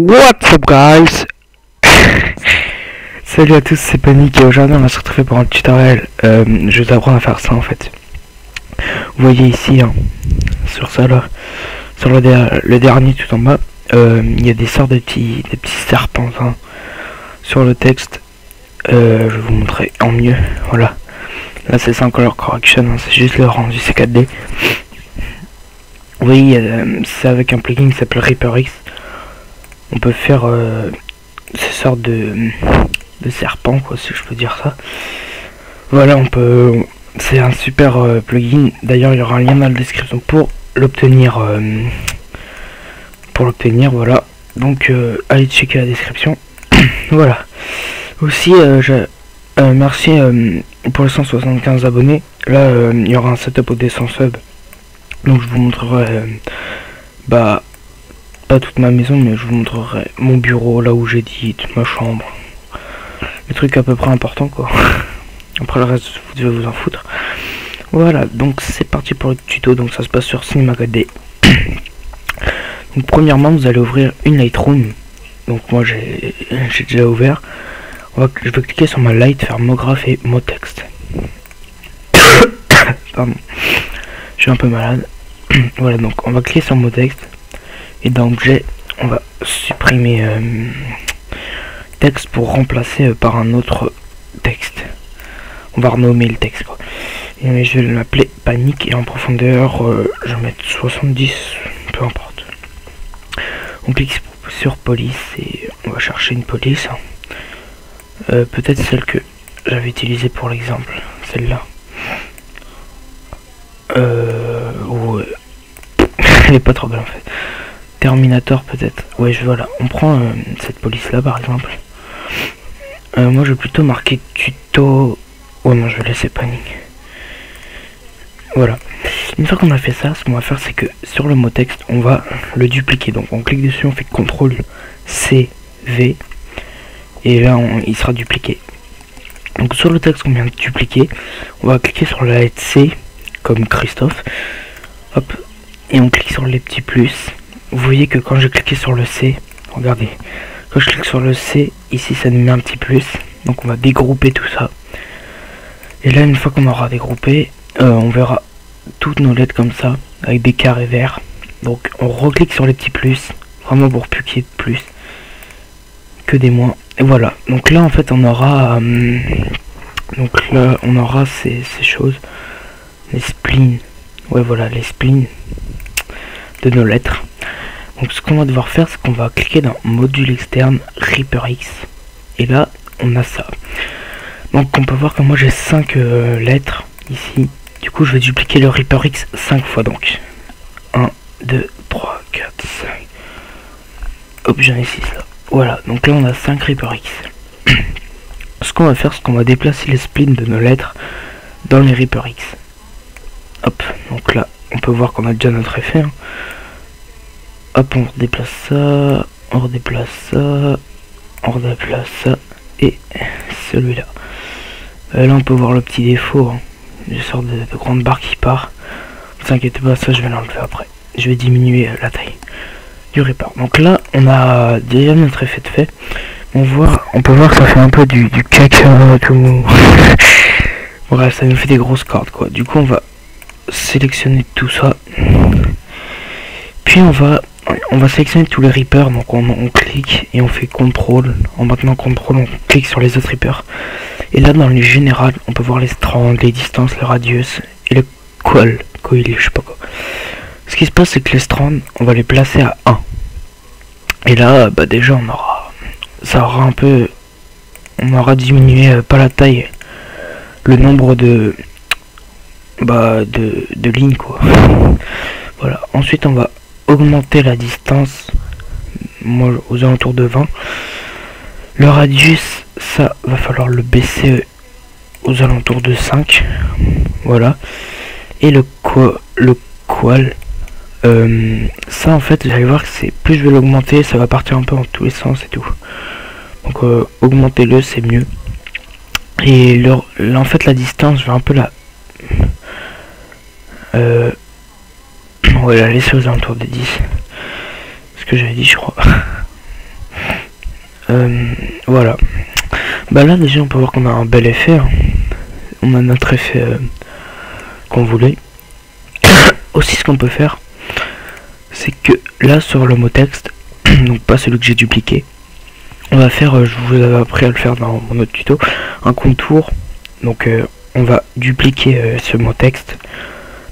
What's up guys? Salut à tous, c'est Panic et aujourd'hui on va se retrouver pour un tutoriel. Je vais apprendre à faire ça en fait. Vous voyez ici, hein, sur ça là, sur le dernier tout en bas, il y a des sortes de petits serpents hein, sur le texte. Je vais vous montrer en mieux. Voilà. Là c'est sans color correction, hein, c'est juste le rendu C4D. Oui, c'est avec un plugin qui s'appelle ReaperX. On peut faire ces sortes de serpents, quoi, si je peux dire ça. Voilà, on peut. C'est un super plugin. D'ailleurs, il y aura un lien dans la description pour l'obtenir. Voilà. Donc, allez checker la description. Voilà. Aussi, merci pour les 175 abonnés. Là, il y aura un setup au 200 subs. Donc, je vous montrerai. Pas toute ma maison, mais je vous montrerai mon bureau, là où j'édite, ma chambre. Les trucs à peu près importants, quoi. Après le reste, vous devez vous en foutre. Voilà, donc c'est parti pour le tuto. Donc ça se passe sur Cinema 4D. Donc premièrement, vous allez ouvrir une Lightroom. Donc moi j'ai déjà ouvert. Je vais cliquer sur ma light, faire mot graphe et mot texte. Pardon, je suis un peu malade. Voilà, donc on va cliquer sur mot texte. Et dans objet, on va supprimer texte pour remplacer par un autre texte. On va renommer le texte, quoi. Et je vais l'appeler panique et en profondeur, je vais mettre 70, peu importe. On clique sur police et on va chercher une police. Peut-être celle que j'avais utilisée pour l'exemple, celle-là. Ouais. Elle est pas trop belle en fait. Terminator peut-être. Ouais, voilà. On prend cette police là par exemple. Moi je vais plutôt marquer tuto. Oh non, je vais laisser panique. Voilà. Une fois qu'on a fait ça, ce qu'on va faire c'est que sur le mot texte, on va le dupliquer. Donc on clique dessus, on fait CTRL C V et là il sera dupliqué. Donc sur le texte qu'on vient de dupliquer, on va cliquer sur la lettre C comme Christophe. Hop. Et on clique sur les petits plus. Vous voyez que quand j'ai cliqué sur le C, regardez, quand je clique sur le C, ici ça nous met un petit plus, donc on va dégrouper tout ça. Et là, une fois qu'on aura dégroupé, on verra toutes nos lettres comme ça, avec des carrés verts. Donc on reclique sur les petits plus, vraiment pour plus qu'il y ait de plus que des moins. Et voilà, donc là en fait on aura, ces choses, les splines, ouais voilà, les splines de nos lettres. Donc ce qu'on va devoir faire, c'est qu'on va cliquer dans module externe ReaperX et là on a ça. Donc on peut voir que moi j'ai 5 lettres ici. Du coup je vais dupliquer le ReaperX 5 fois, donc 1, 2, 3, 4, 5. Hop, j'en ai 6 là. Voilà, donc là on a 5 ReaperX. Ce qu'on va faire, c'est qu'on va déplacer les splines de nos lettres dans les ReaperX. Hop, donc là on peut voir qu'on a déjà notre effet, hein. Hop, on redéplace ça, on redéplace ça, on redéplace ça, et celui-là. Là, on peut voir le petit défaut, hein. Une sorte de grande barre qui part. Ne vous inquiétez pas, ça je vais l'enlever après. Je vais diminuer la taille du répart. Donc là, on a déjà notre effet de fait. On peut voir que ça fait un peu du caca, tout. Voilà, ça nous fait des grosses cordes, quoi. Du coup, on va sélectionner tout ça. Puis on va sélectionner tous les Reapers, donc on clique et on fait CTRL. En maintenant CTRL, on clique sur les autres Reapers. Et là dans les générales, on peut voir les strands, les distances, le radius et le coil, je sais pas quoi. Ce qui se passe, c'est que les strands, on va les placer à 1. Et là, bah déjà on aura diminué pas la taille, le nombre de lignes, quoi. Voilà. Ensuite on va augmenter la distance, moi aux alentours de 20. Le radius, ça va falloir le baisser aux alentours de 5. Voilà. Et le coil, ça en fait vous allez voir que c'est plus je vais l'augmenter, ça va partir un peu dans tous les sens et tout. Donc augmentez-le, c'est mieux. Et là en fait la distance, je vais un peu on va la laisser aux alentours de 10. Ce que j'avais dit, je crois. Voilà. Bah là déjà on peut voir qu'on a un bel effet, hein. On a notre effet qu'on voulait. Aussi ce qu'on peut faire, c'est que là sur le mot texte, donc pas celui que j'ai dupliqué, on va faire, je vous avais appris à le faire dans mon autre tuto, un contour. Donc on va dupliquer ce mot texte,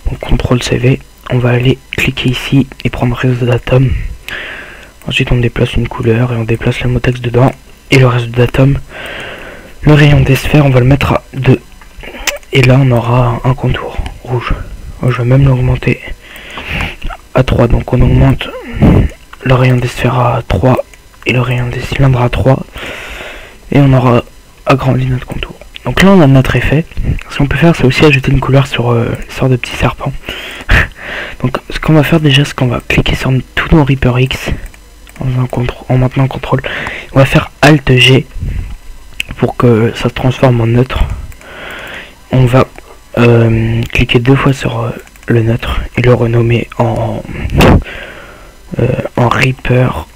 donc CTRL CV, on va aller cliquer ici et prendre réseau d'atomes. Ensuite on déplace une couleur et on déplace le mot texte dedans et le réseau d'atomes. Le rayon des sphères on va le mettre à 2 et là on aura un contour rouge. Je vais même l'augmenter à 3, donc on augmente le rayon des sphères à 3 et le rayon des cylindres à 3 et on aura agrandi notre contour. Donc là on a notre effet. Ce qu'on peut faire c'est aussi ajouter une couleur sur les sortes de petits serpents. Donc ce qu'on va faire déjà c'est qu'on va cliquer sur tous nos Reaper X en maintenant CTRL. On va faire Alt G pour que ça se transforme en neutre. On va cliquer 2 fois sur le neutre et le renommer en Reaper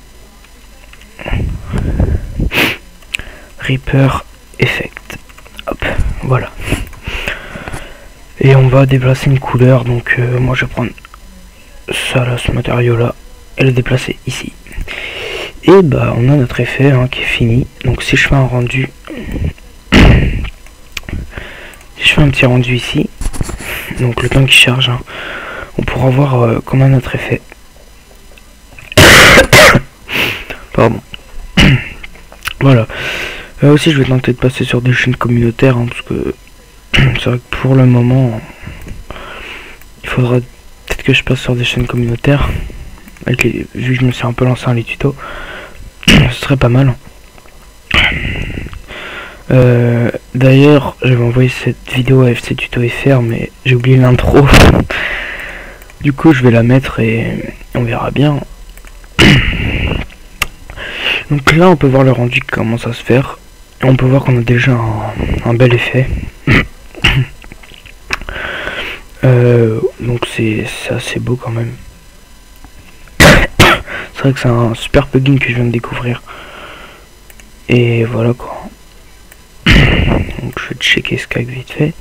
Effect. Hop, voilà. Et on va déplacer une couleur, donc moi je vais prendre ça là, ce matériau là, et le déplacer ici. Et bah on a notre effet hein, qui est fini. Donc si je fais un rendu, si je fais un petit rendu ici, donc le temps qui charge, hein, on pourra voir comment notre effet. Pardon. Voilà. Aussi je vais tenter de passer sur des chaînes communautaires hein, parce que c'est vrai que pour le moment il faudra peut-être que je passe sur des chaînes communautaires avec vu que je me suis un peu lancé dans les tutos. Ce serait pas mal. D'ailleurs j'avais envoyé cette vidéo à FC Tuto FR mais j'ai oublié l'intro. Du coup je vais la mettre et on verra bien. Donc là on peut voir le rendu qui commence à se faire. On peut voir qu'on a déjà un bel effet. Donc c'est assez beau quand même. C'est vrai que c'est un super plugin que je viens de découvrir. Et voilà quoi. Donc je vais checker Skype vite fait.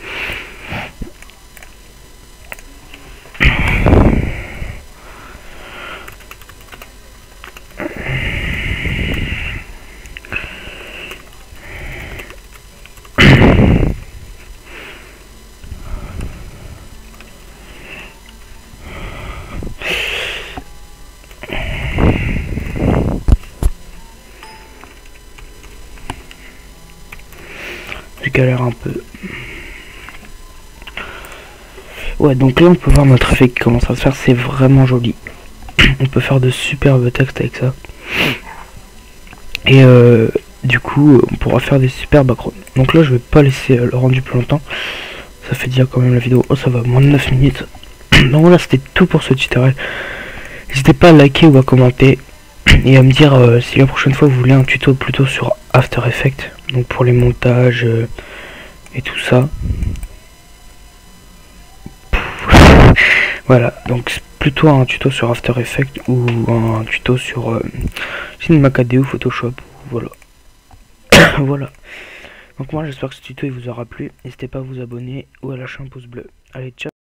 Je galère un peu. Ouais, donc là on peut voir notre effet qui commence à se faire, c'est vraiment joli. On peut faire de superbes textes avec ça. Et du coup on pourra faire des super backgrounds. Donc là je vais pas laisser le rendu plus longtemps. Ça fait déjà quand même la vidéo. Oh ça va, moins de 9 minutes. Donc voilà, c'était tout pour ce tutoriel. N'hésitez pas à liker ou à commenter. Et à me dire si la prochaine fois vous voulez un tuto plutôt sur After Effects. Donc pour les montages et tout ça. Voilà, donc plutôt un tuto sur After Effects ou un tuto sur Cinema 4D ou Photoshop. Voilà. Voilà. Donc moi j'espère que ce tuto il vous aura plu. N'hésitez pas à vous abonner ou à lâcher un pouce bleu. Allez, ciao.